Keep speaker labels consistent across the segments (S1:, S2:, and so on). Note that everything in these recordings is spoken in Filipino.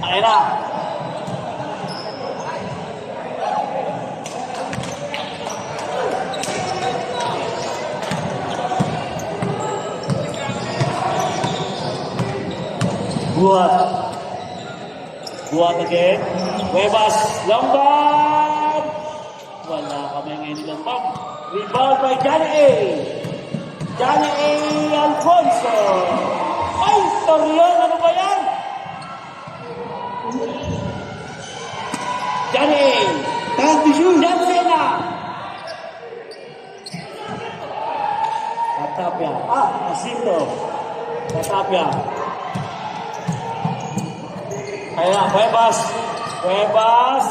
S1: Ayan na. Buhat. Buhat again. Cuevas. Lamban. Wala kami ngayon nilang pang. Rebound by Johnny A. Johnny A. Alfonso. Ay, Torion. Ano ba yan? Johnny A.
S2: Time to shoot.
S1: Jansena. Katapia. Asito. Katapia. Ayan, Cuevas. Cuevas.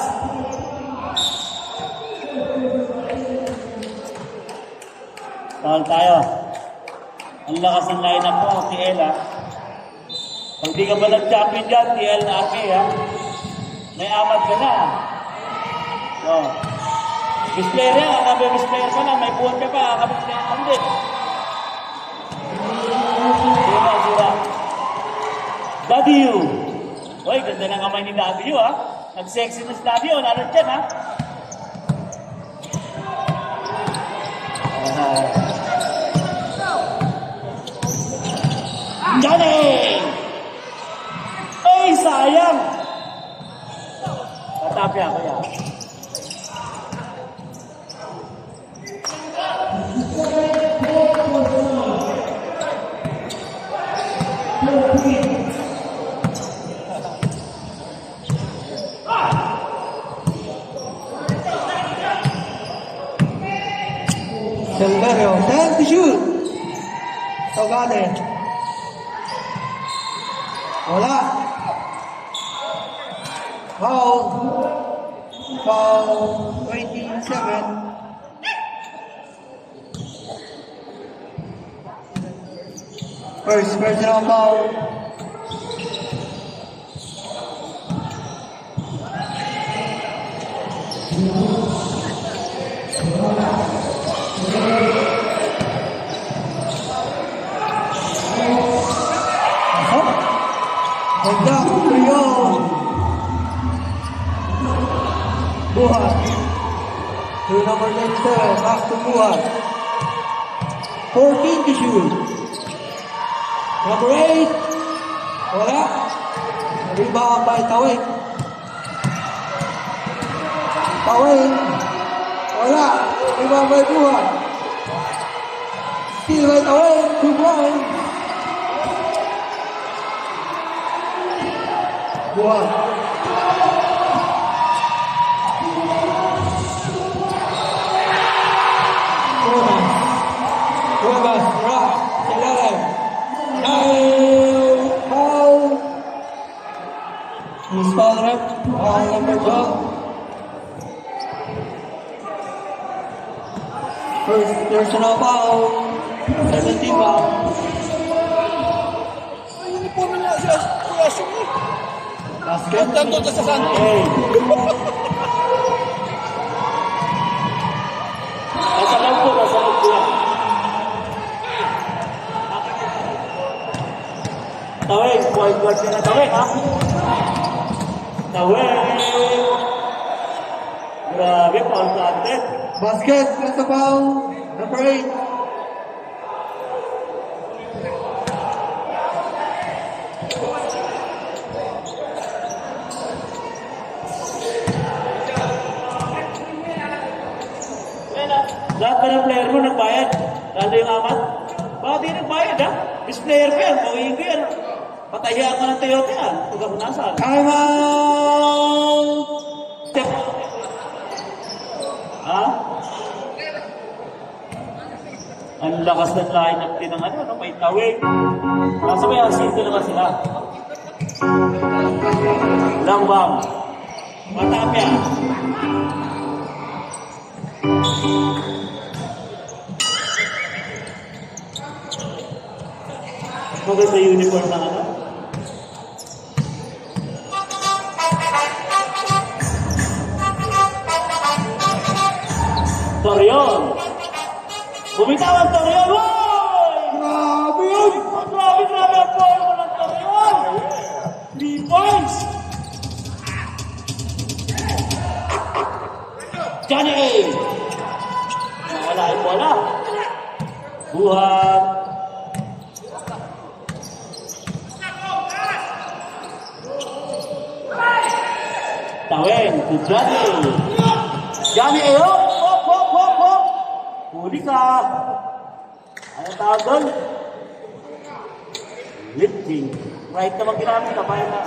S1: Tawal tayo. Ang lakas ng line-up mo, TL ha. Pag di ka ba nag-champion dyan, TL na RK ha. May amat ka na. So, best player yan, kakabi best player ka na, may buwan ka pa, kakabi best player ka hindi. Sira. W. Uy, ganda ng kamay ni W ha. Nag-sexy na si W, lalo dyan ha. Johnny! Ay, sayang! Katapya ko yan.
S2: Silverio. Time to shoot. Togade. Wala. Foul. Foul 27. First personal foul. Ganda, Torion. Buhat. To number 97, back to Buhat. 14 to shoot. Number 8. Wala. Rebound by Tawik. Tawik. Wala. Rebound by Buhat. Steal by Tawik. 2 points. Buhat. Cuevas, rock, ilalim. Foul. Miss foul rep, foul number 12. First personal foul, 17 foul.
S3: Uniform niya siya, Kuya Shumi.
S2: Basket.
S3: Tanto ka sa Santo.
S1: Nasa loob ko yan. Tawag, point guard ka na tawag, ha? Tawag! Grabe, foul planted.
S2: Basket, that's a foul. Number 8.
S1: Lahat ba ng player mo nagbayad? Lalo yung amat? Bakit di nagbayad, ha? Miss player ko yan, bawiin ko yan. Patahiyan ko ng Toyota yan. Huwag ako nasaan.
S2: Time out!
S1: Step. Ha? Ang lakas ng line-up din ng ano, no? May tawid. Kaso may asito naman sila. Lambang. Matapya. Maganda uniform ng ano? Torion. Bumitawan Torion. Woy!
S2: Grabe yun!
S1: Grabe ang power mo ng Torion. 3 points. Johnny A. Nawala yung bola. Buhat. Tawin to Johnny. Johnny A. Hop. Huli ka. Ano tawag doon? Lifting. Right naman ginamit na. Kaya na.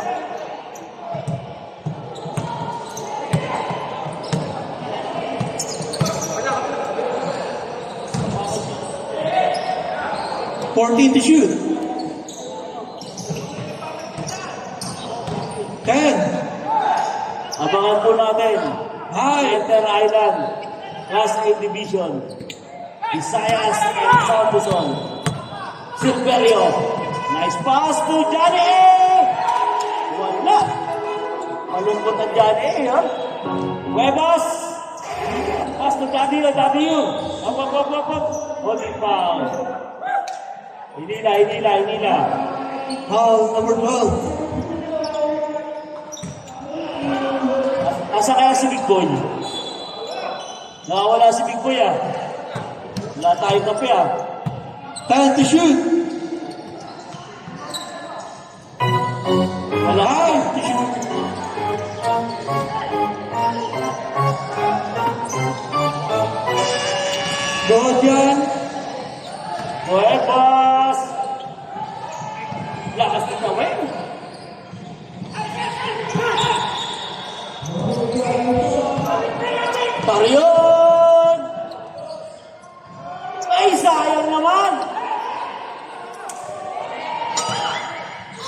S2: Fourteen to shoot. 10.
S1: Abangan po natin.
S2: High.
S1: Inter Island. Class A Division. Visayas and South Luzon. Superior. Nice pass to Johnny A. Wala. Malungkot ang Johnny A, ha? Huevas. Pass to W. Up. Holding foul. Hinila.
S2: Foul number 12.
S1: Asa kaya si Big Boy? Nakawala si Big Boy, ah. Wala tayong kape, ah.
S2: 10 to shoot.
S1: Wala.
S2: High to shoot. Dodian.
S1: Huevas. Lakas na tawin. Tarion! Ay, sayang naman!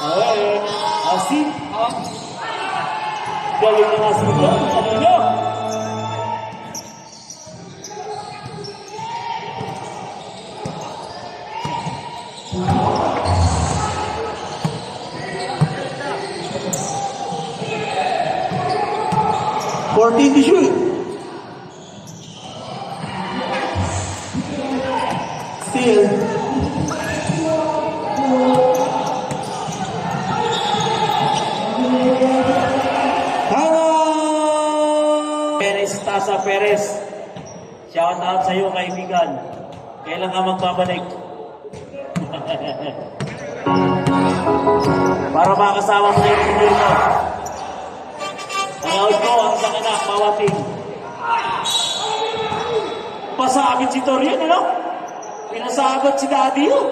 S1: Ay, asin. Galing na asin doon. Kanino?
S2: Fourteen to shoot. Steal. Hello.
S1: Tasa Perez. Shout out sa iyo, kaibigan. Kailan ka magbabalik? Para makasama mo na yung tuloy mo. Panood ko ang isang anak, mawating. Pasabit si Torian, ano? Pinasabot si Daddy yun.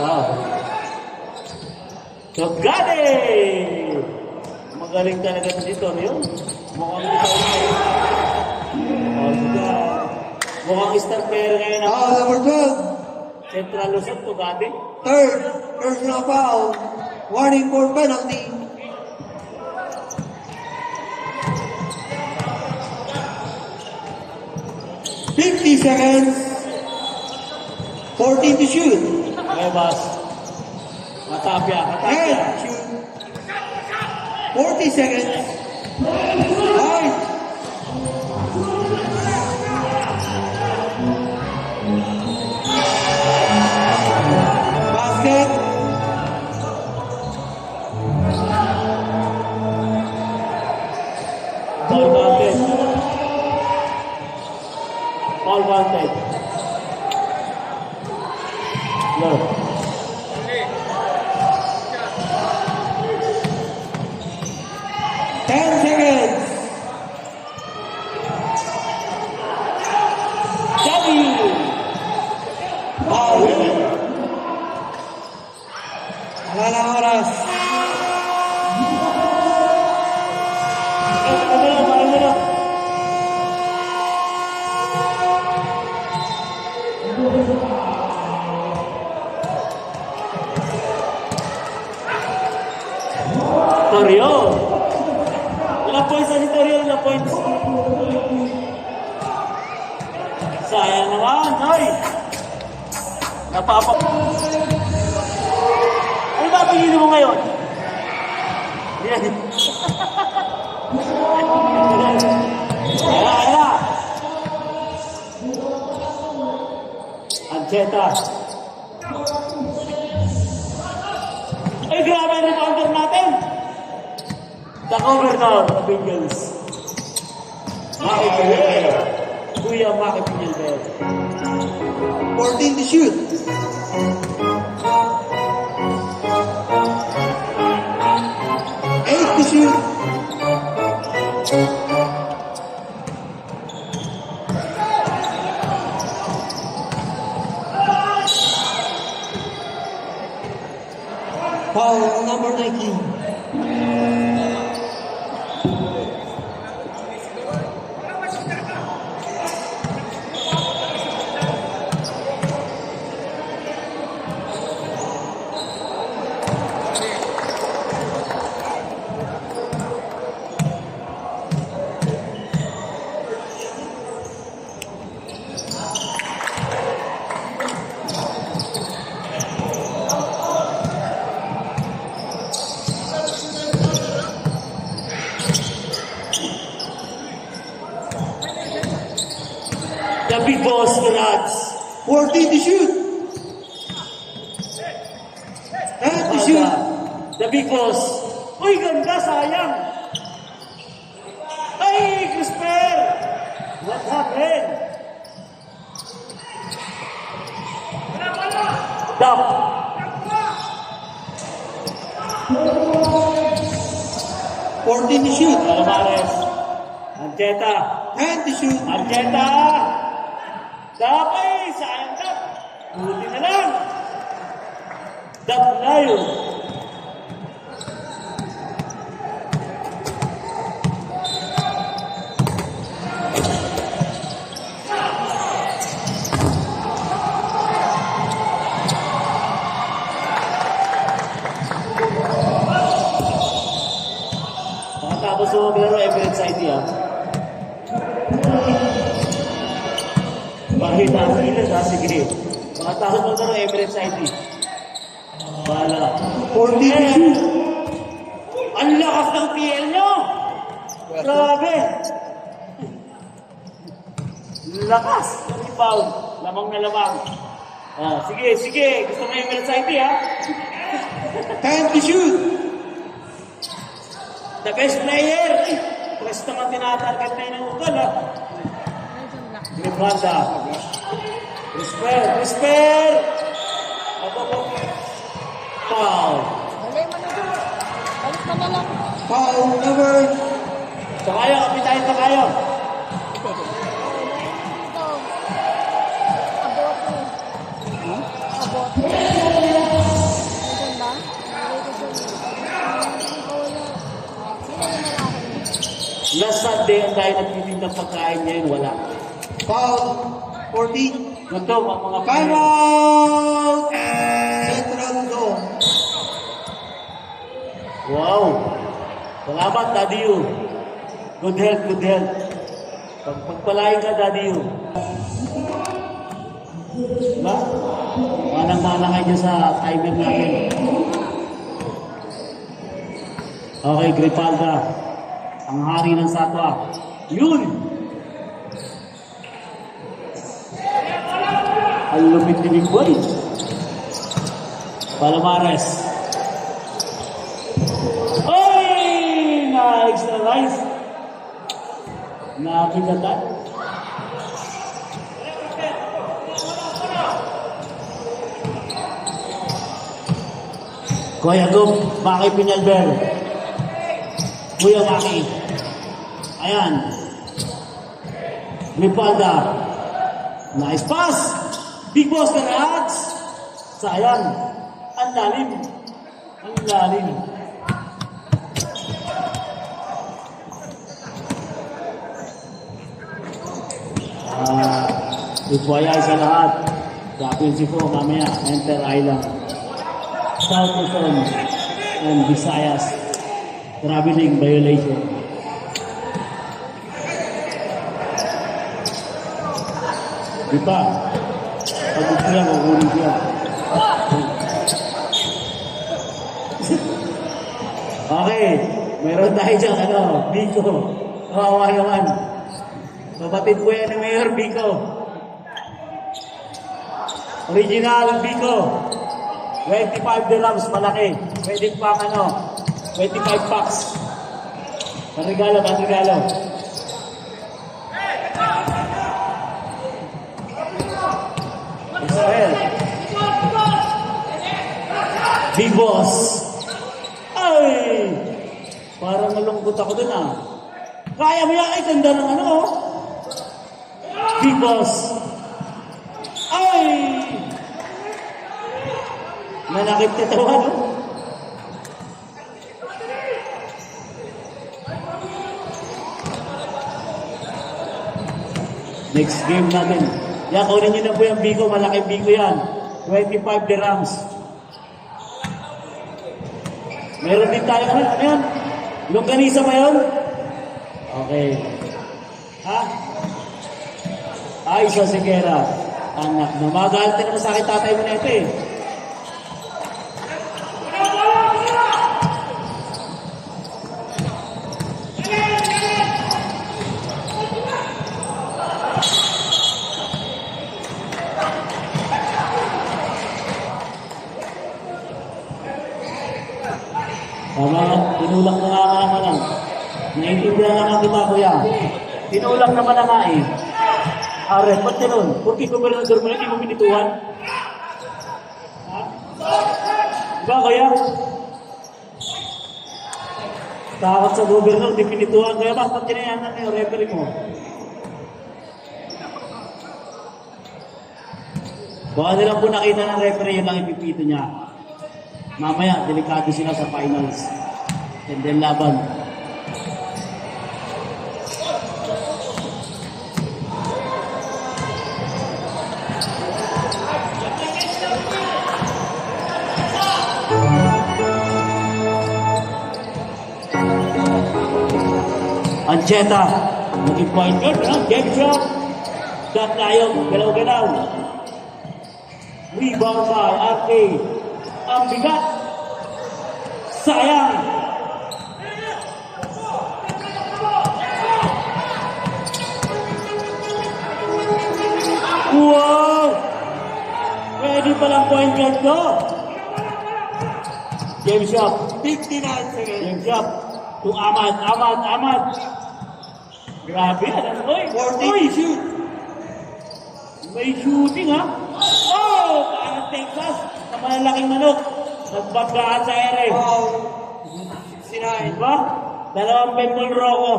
S1: Wow. Togade! Magaling talaga si Torian. Mukhang star player ngayon ang
S2: Foul number 12.
S1: Central Luzon, Tugade.
S2: Third. Personal foul. Warning for penalty. $50 seconds. 14 to shoot.
S1: Huevas. Matapya.
S2: 10 shoot. 40 seconds. 5. Basket.
S1: Ball vantage. Ball vantage. Low.
S2: Seconds.
S1: W.
S2: Foul. Wala na oras.
S1: Ano na? Torion. Ilang points na si Torion? Ilang points? Sayang naman. Ay! Napapak... Ano ba pagiging mo ngayon? Yan. Ancheta. Ay, grabe yung rebounder natin. The governor of Eagles. Maki Pinyel. Kuya Maki Pinyel.
S2: 14 to shoot. 8 to shoot. Foul number 19.
S1: The big boss, Rats.
S2: 14 to shoot. 10 to shoot.
S1: The big boss. Uy, ganda, sayang. Ay, Crisper! What happened? Duck.
S2: 14 to shoot.
S1: Calamares. Ancheta.
S2: 10 to shoot.
S1: Ancheta! Dapay! Sayang Dap! Buti na lang! Dap na yun! Pagkatapos mo maglaro, Emirates ID Bahita ang ilan ha, sige. Pagkatapos mo maglaro, Emirates ID. Bahala.
S2: 14 to shoot.
S1: Ang lakas ng PL nyo! Grabe! Lakas! Rebound. Lamang na lamang. Sige, sige. Gusto mo yung Emirates ID ha?
S2: 10 to shoot.
S1: The best player! Ay, tres naman tinatarget na yun ng ugal ha. Grimanda. Whisper! Foul.
S3: Malay mo na doon. Alis ka na lang.
S2: Foul number.
S1: Takayo, kapitayin takayo.
S3: Ito. Abote. Abote. Nandiyan ba? Narito dyan. Sino yung malaki?
S1: Last Sunday, ang dahil nagtitindang pagkain niya yun, wala.
S2: Foul 14.
S1: Ito, mga
S2: Time out. Central zone.
S1: Wow! Salamat, Daddy Yu. Good health, good health. Pagpalain ka, Daddy Yu. Diba? Manang-mana kayo dyan sa timer natin. Okay, Gripalda. Ang hari ng satwa. Yun! Ang lupit ni Big Boy. Palomares. Oy! Na-extra rice. Nakakigatan. Kuya Gum, Maki Pinyalber. Kuya Maki. Ayan. Ripalda. Nice pass. Big boss na Rats. Sayang. Ang lalim. Ang lalim. Ipwayay sa lahat. Championship po mamaya. Enter Island. South Luzon and Visayas. Traveling violation. Diba? Pagod siya, maguling siya. Okay. Meron tayo dyan, Biko. Kawawa naman. Kapatid po yan ni Mayor Biko. Original Biko. 25 dirhams, malaki. Pwede pang 25 packs. Regalo. Israel. Big Boss. Ay! Parang nalungkot ako dun Kaya mo yan, ay ganda ng Big Boss. Ay! Nanakit katawan, Next game natin. Yan, kunin nyo na po yung Biko. Malaking Biko yan. 25 dirhams. Meron din tayo. Ano yan? Longganisa ba yun? Okay. Ha? Ay, sa Sigera. Anak mo. Magalit ka naman sa akin tatay mo na ito Tama, tinulak na nga naman Naiintindihan na nga kita, kuya. Tinulak naman na nga Are, ba't ganun? Porque gobernador mo na, hindi mo binituhan? Ha? Diba, kuya? Takot sa gobernador, di binituhan. Kaya ba't tinayanan na yung referee mo? Baka nilang po nakita ng referee, yun lang ipipito niya. Mamaya, delikado sila sa finals. And then laban. Ancheta, naging point guard, game shot. Got tayo, galaw-galaw. Rebound by RK. Ang bigat. Sayang. Wow! Pwede palang point guard ko. Game shot. 59 seconds. Game shot. To Ahmad. Grabe, Uy, shoot. May shooting, parang Texas. Sa malalaking manok. Nagbagkaan sa ere. Sinahin ba? Dalawang Pembol Rocco.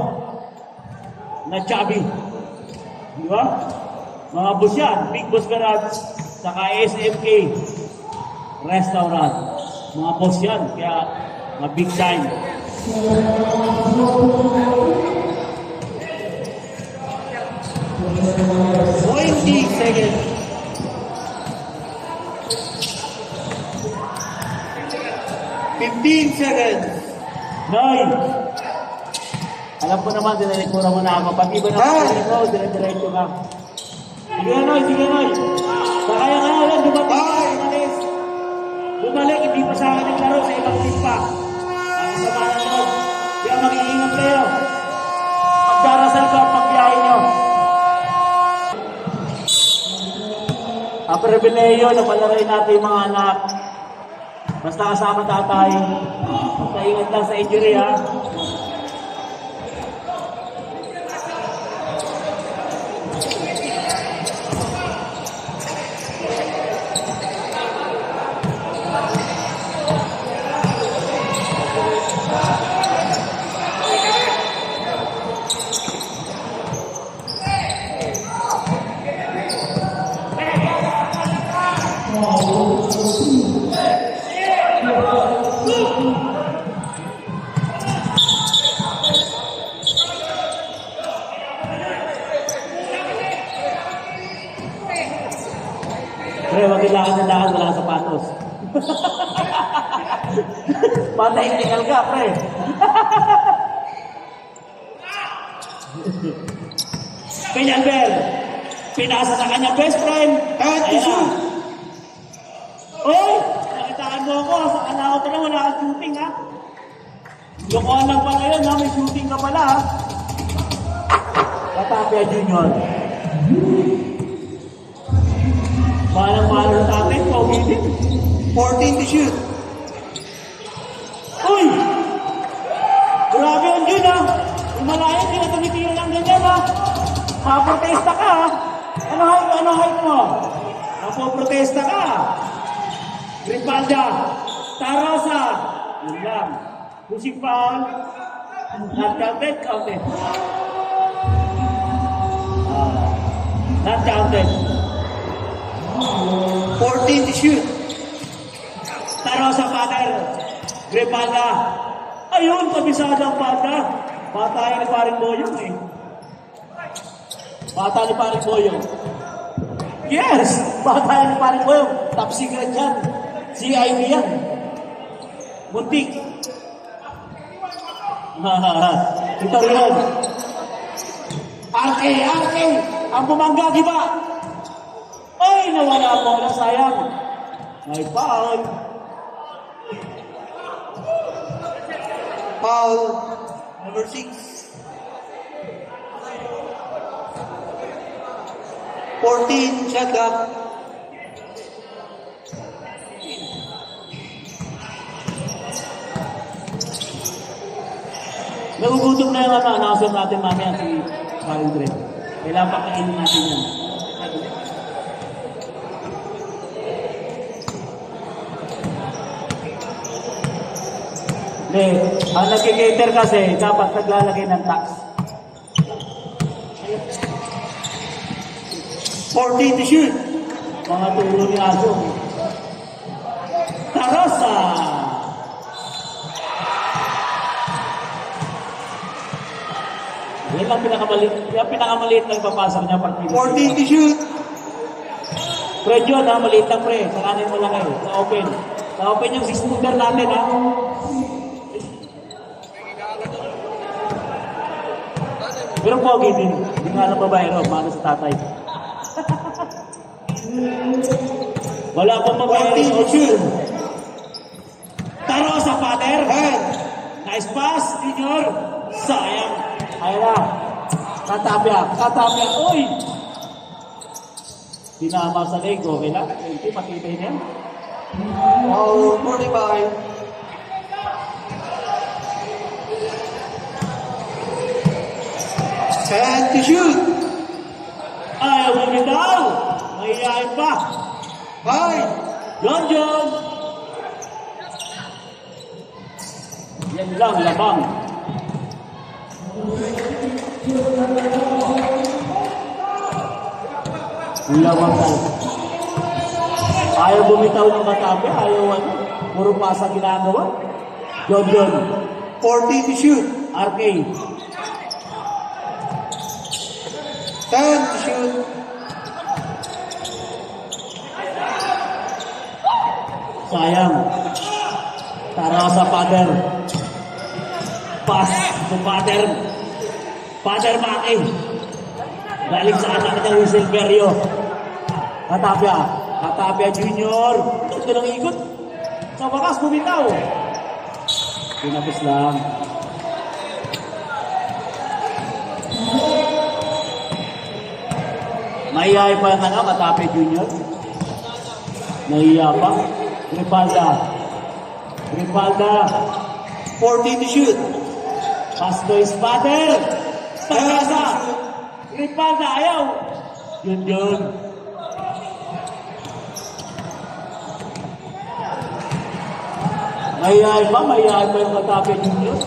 S1: Na chubby. Di ba? Mga boss yan. Big Boss Garage. Saka SMK. Restaurant. Mga boss yan. Kaya, mga big time. 20 seconds. 15 seconds. 9. Alam ko naman, dinalikuran mo na ako. Pag iba na ako, dire-diretso ka. Sige, Noy. Sakaya ka na lang, dumating. Bumalik, hindi pa sa akin naglaro sa ibang team pa. Ang sama na naman. Kaya mag-iingat kayo. Magdarasal ko ang pagbiyahe nyo. Ang pribileyo na palaroin natin yung mga anak. Basta kasama tatay. Magpaingat lang sa injury, ha. Pre, wag kailangan ng lakad, wala kang sapatos. Patay tinggal ka, pre. Peñalver, pinasa sa kanya best friend. Ayan. Oy, nakitaan mo ako. Sa kanaw ka na, wala kang shooting, ha? Lokohan lang pala yun, ha? May shooting ka pala, ha? Katapia Junior. Palang-palo sa atin, pogi din.
S2: 14 to shoot.
S1: Uy! Grabe yun yun ah! Malaya, hindi na tumitira ng ganyan ah! Maprotesta ka ah! Ano height mo? Mapoprotesta ka! Ripalda! Tarosa! Yun lang. Pushing foul. Not counted, counted. Not counted.
S2: 14 to shoot.
S1: Tarosa father. Ripalda. Ayun, kabisada ang bata. Bata yan ni Paring Boyong eh. Bata ni Paring Boyong. Yes! Bata yan ni Paring Boyong. Top secret yan. CID yan. Muntik. Ito rin. RK! Ang bumangga, di ba? Ay, nawala po na sayang. May foul.
S2: Foul number 6. 14 shot clock.
S1: Nagugutom na yung announcer natin mamaya si Paring Dre. Kailangan pakainin natin yan. Hindi, ang nag-cater kasi dapat naglalagay ng tax.
S2: 14 to shoot.
S1: Mga tulo ni Aso. Tarosa! Yan ang pinakamaliit na ipapasok niya partida.
S2: 14 to shoot.
S1: Pre, yun ha, maliit lang pre. Sakanin mo lang eh, sa open. Sa open yung 6-footer natin ha. Pero pogi din. Hindi nga na babae ro, paano sa tatay. Wala pang babae rin. Taro sa father. Nice pass, Junior. Sayang. Ayun na. Katapya. Uy! Tinama sa leg. Okay lang. Hindi, matibay na yan.
S2: Foul 45. And to shoot.
S1: Ayaw mo bitaw. Mahihayin pa.
S2: 5.
S1: John. Yan lang, labang. Lawang tal. Ayaw bumitaw ng matabi. Ayaw ano. Puro pasa ginagawa. John.
S2: 40 to shoot.
S1: RK.
S2: 10 to shoot.
S1: Sayang. Tara sa father. Pass to father. Father Maki. Galing sa anak ng Whistle Perio. Katapia Junior. Ito ng ikot. Sa wakas, bumitaw. Pinapis lang. Mahihayi pa yung Katapia Junior. Nahiya pa. Ripalda.
S2: 40 to shoot.
S1: Pass to his father. Tagasa. Ripalda, ayaw. Yun. Mahihayi pa yung Katapia Junior.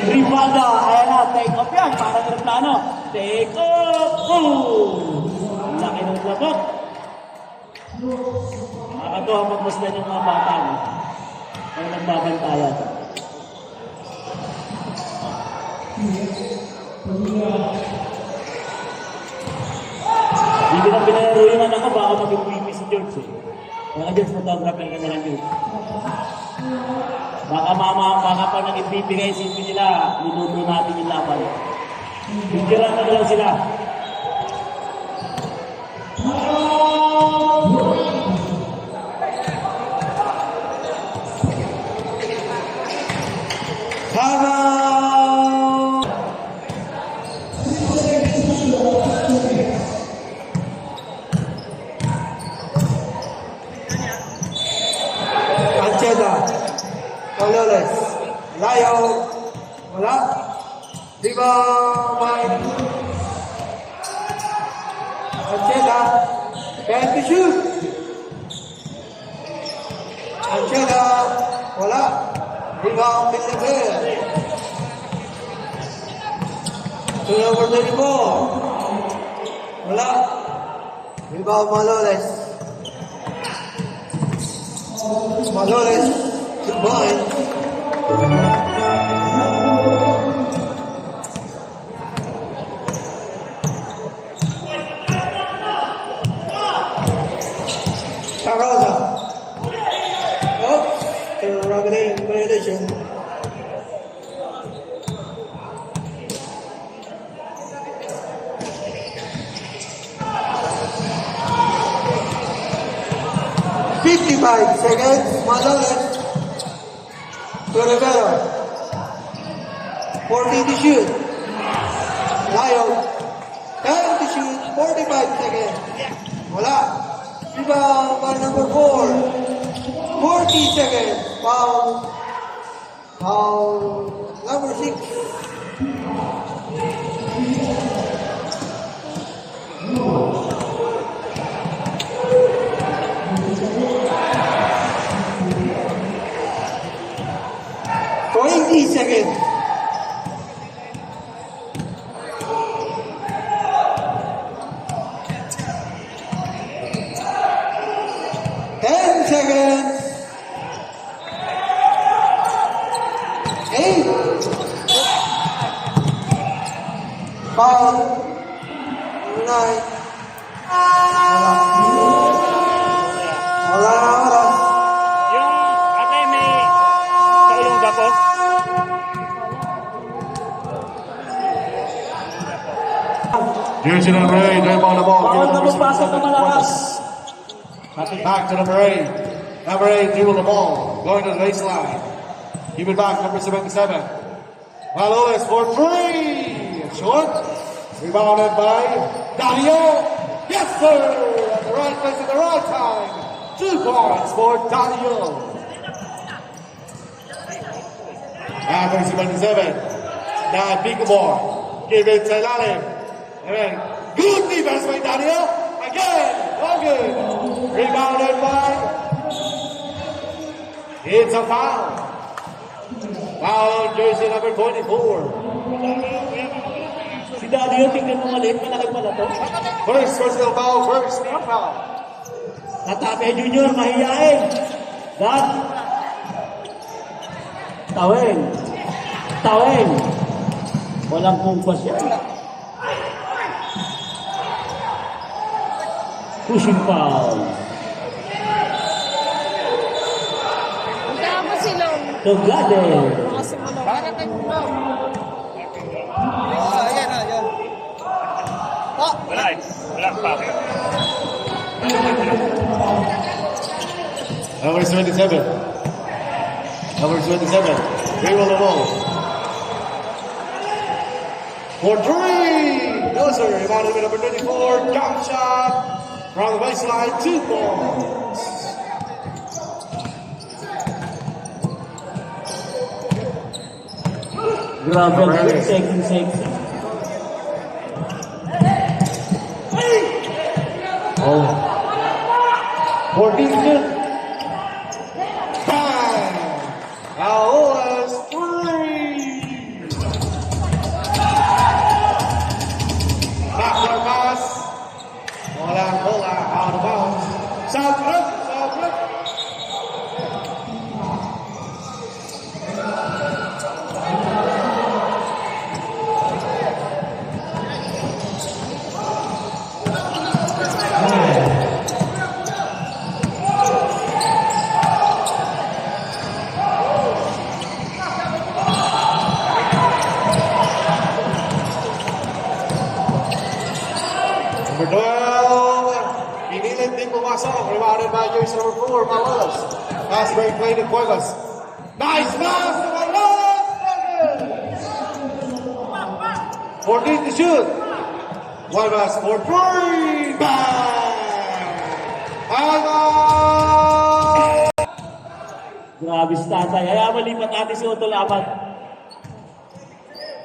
S1: Ripalda, ayan na, take off yan. Parang aeroplano. Take off. Ang laki ng labok. Nakakatawa magmasdan yung mga bata. Ang nagbabantayan. Hindi na pinalaro yung anak ko, baka mag-MVP si George eh. Baka George, photographer ka na lang George. Baka pa nag-MVP kayo, isipin nila, minuto natin yung laban. Picturean na lang sila.
S2: Habang Anchela. Maloles. Layo. Wala. Rebound by Anchela. Can to shoot. Anchela. Wala. Rebound by Level. To number 34. Wala. Rebound Maloles. Maloles. Goodbye. Tarosa. Oops. Struggling violation. Seconds, Maloles to Rivero. 40 to shoot. Lion. 10 to shoot. 45 seconds. Wala. Rebound by number 4. 40 seconds. Foul. Foul. Number 6. Seconds. Seconds. 8. Foul. 9. Wala.
S1: Yung ate may kaulong gapo.
S4: Jersey number 8, they're on the ball.
S1: Bawal na magpasok na malakas.
S4: Back to number 8. Number 8, dribble the ball. Going to the baseline. Keep it back, number 77. Maloles for 3. Short. Rebounded by Dario. Yes, sir! At the right place at the right time. 2 points for Dario. Number 77. Now, Picamore. Give it to Lalim. Amen. Good defense by Daniel. Again. All good. Rebounded by. It's a foul. Foul jersey number 24.
S1: Si Dario, tingnan mo maliit, malaki pala to.
S4: First personal foul. First team foul.
S1: Natape Junior, mahiyain. Dad. Taweng. Taweng. Walang kumpas yan. Pushing foul.
S3: Punta mo silong.
S1: Tugade.
S3: Kasi mo lang. Para tayo mo.
S4: Number 27. Number 27. Dribble the ball. For 3. No, sir. Rebounded by number 24. Jump shot. From the baseline. 2 points.
S1: Grabe, sexy. Oh.
S4: 14 good. Bang! Aolas 3. Backdoor pass. Bola, out of bounds. South Group. Number 12, pinilit din pumasok. Rebounded by jersey number 4, Maloles. Pass break play to Cuevas. Nice pass to Maloles! 14 to shoot. Cuevas for 3. Bang! Time out!
S1: Grabe si tatay. Kaya malipat natin si Utol Amad.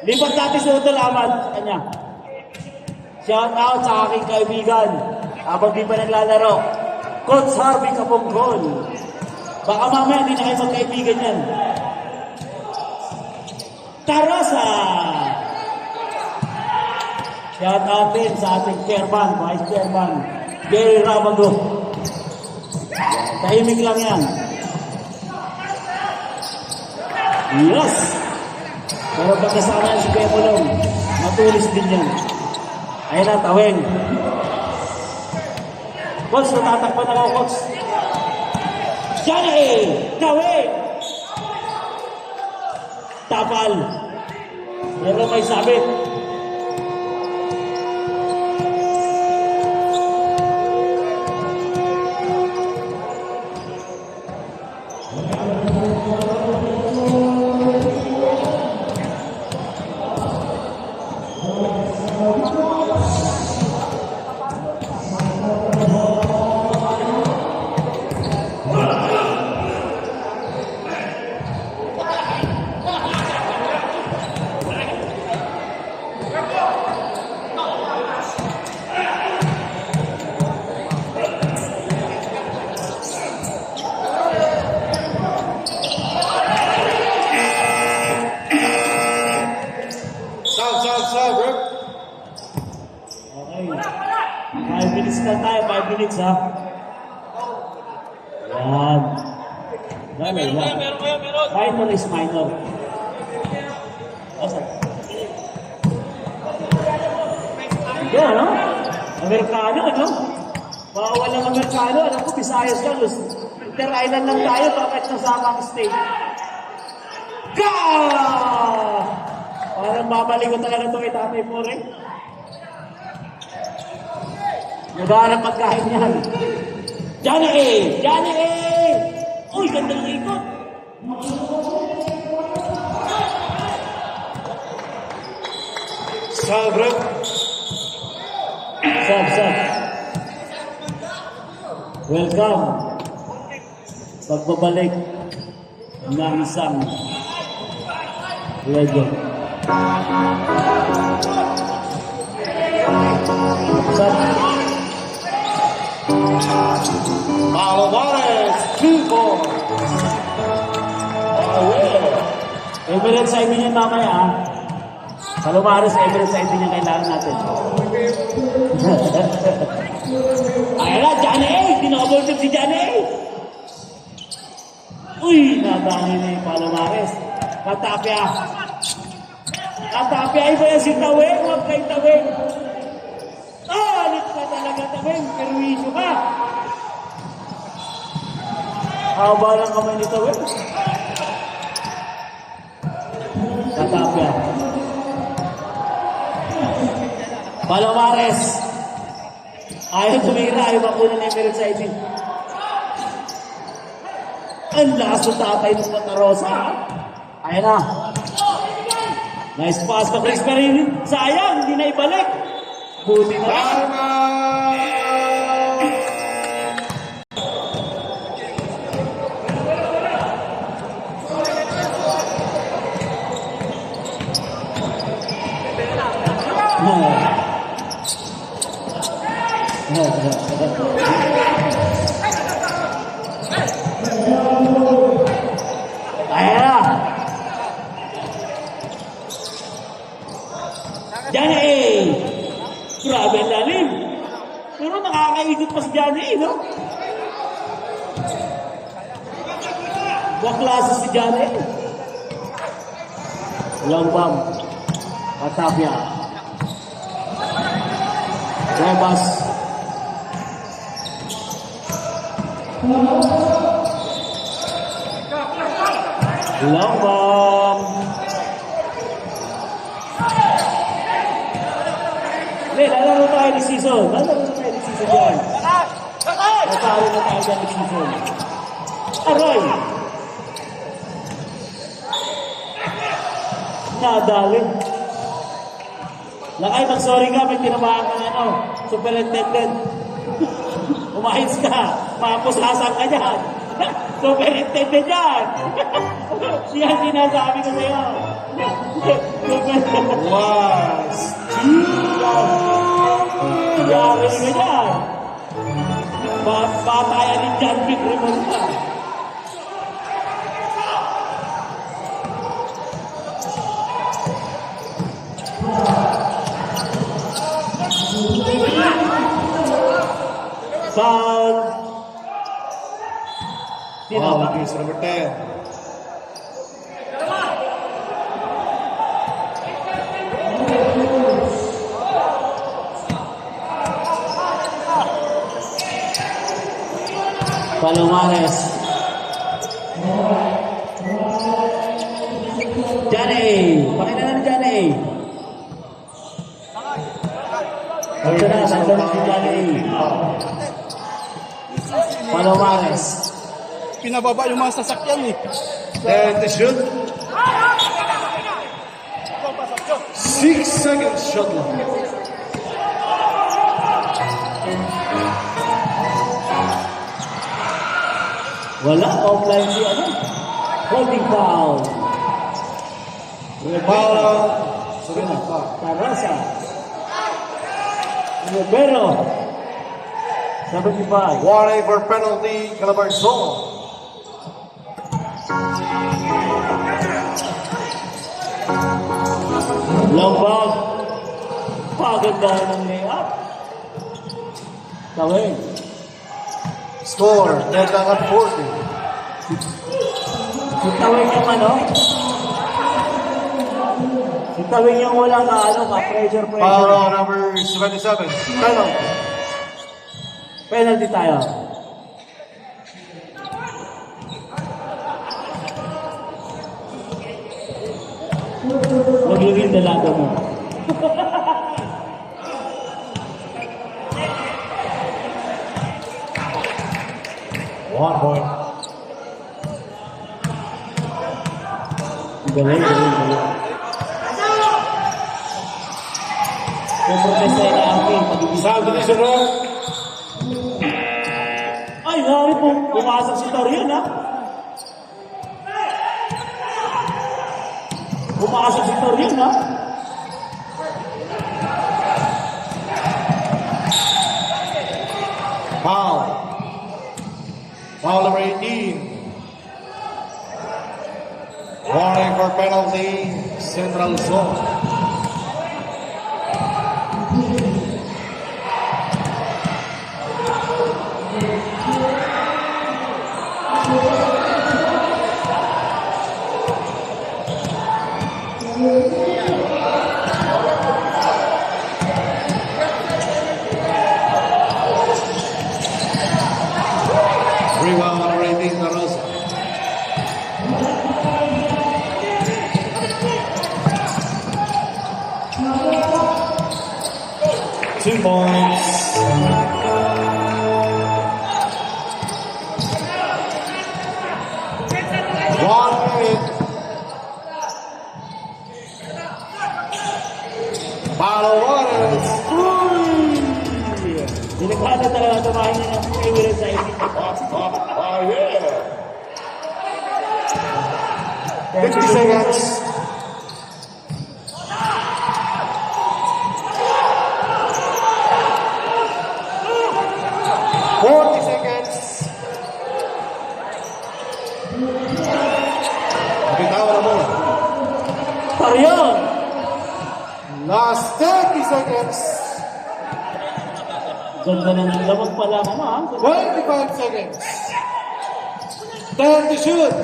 S1: Lipat natin si Utol Amad sa kanya. Shout out sa aking kaibigan. Habang di pa naglalaro. Coach Harvey Kapongkol. Baka mamaya hindi na kayo magkaibigan yan. Tarosa! Shout out din sa ating chairman, vice chairman, Gary Ramago. Tahimik lang yan. Yes! Pero pagkasama si Kuya Pulong, matulis din yan. Ayun na, Taweng. Coach, natatakpan ako, Coach. Johnny! Taweng! Tapal. Pero may sabit.
S4: Sub, Rick.
S1: Okay. 5 minutes lang tayo, 5 minutes ha. Yan. Meron. Minor is minor. Asa? Yan, no? Amerikano, no? Bawal ang Amerikano. Alam ko, Visayas ka. Inter-island lang tayo. Bakit nasamang state? Go! Parang babalik ko talaga ito kay Tatay Pore. Nagharap pagkain yan. Johnny A! Johnny A! Uy, gandang ikot!
S4: Sub, Rick.
S1: Sub. Welcome. Pagbabalik ng isang legend. Sub.
S4: Palomares, 2-4.
S1: Emirates side din yan mamaya ha. Palomares, Emirates side din yan kailangan natin. Ayun na, Johnny A! Pinaka-balltip si Johnny A! Uy! Nadami na yung Palomares. Katapya. Katapya, iba yan si Taweng. Huwag kay Taweng. Alit ka talaga, Taweng. Perwisyo ka. Haba lang kamay ni Taweng. Katapya. Palomares. Ayaw tumira. Ayaw bakuna na yung meron sa itin. Ang lakas ng tatay ng Patarosa. Ayan na. Nice pass to Chris Perin. Sayang, hindi na ibalik. Buti na lang. Ayan na. Johnny A. Grabe ang lalim. Pero nakakaikot pa si Johnny A, no? Baklase si Johnny A. Long bomb. Patapia. Rebas. Long bomb. Lalaro tayo ni season. Lalaro tayo ni season dyan. Lalaro na tayo dyan ni season. Aroy! Nadali. Lakay, mag-sorry ka. May tinamaan ka superintendent. Umahits ka. Mapusasan ka dyan. Superintendent yan. Siya sinasabi ko sa'yo.
S4: Last
S1: Yari ka dyan. Patayan ni John Vic Remonta. Foul. Sino
S4: foul
S1: ba?
S4: against number 10.
S1: Palomares. Johnny. Pakilala ni Johnny. Ito na, sandali si Johnny. Palomares.
S5: Pinababa yung mga sasakyan eh.
S4: And the shoot. 6 seconds shot clock.
S1: Wala, offline si ano. Holding foul.
S4: Foul out. Sabi na, foul.
S1: Tarasa. Rivero. 75.
S4: Warning for penalty, Calabarzon.
S1: Long ball. Paganda ng layup. Tawin.
S4: Score, dead lang at 40.
S1: Si Tawin yung ano? Si Tawin yung walang pressure.
S4: Foul on number 77. Penalty.
S1: Penalty tayo. Huwag yung dalaga mo.
S4: 1 point.
S1: Galing. Kung protesta yung aking pag-ibig.
S4: Subdivision ref.
S1: Ay, grabe po. Pumasok si Torian, ha? Pumasok si Torian, ha?
S4: Foul. Foul number 18. Warning for penalty, Central Zone. Rebound number 18, Tarosa. Two points. One minute. Palomares.
S1: Delikado talaga tumahin niya ng favorite sa isip.
S4: Oh, yeah. 50 seconds. Forty seconds. Bitawan na muna.
S1: Torian!
S4: Last 30 seconds.
S1: Ganda na ng lamag pala ka, ha?
S4: 25 seconds. 10 to shoot.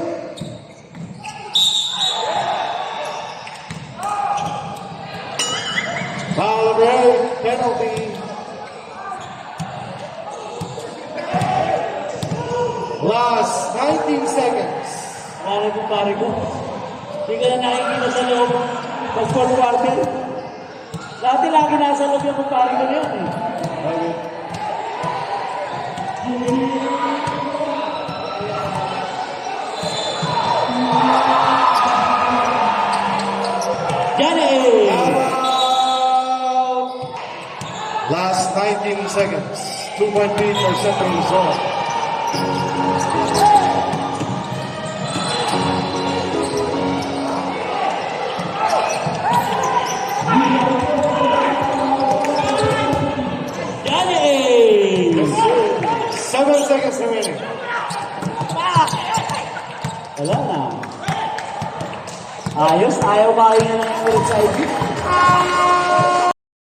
S4: Foul break, penalty. Last 19 seconds.
S1: Pare ko, pare ko. Hindi ka na nakikita sa loob. Pag-fourth quarter. Dati lagi nasa loob yung pare ko na yan, eh.
S4: Okay.
S1: Johnny!
S4: Last 19 seconds. 2-point lead for Central Zone. seconds remaining.
S1: Wala na. Ayos, ayaw makahinga na yung ulit sa ID.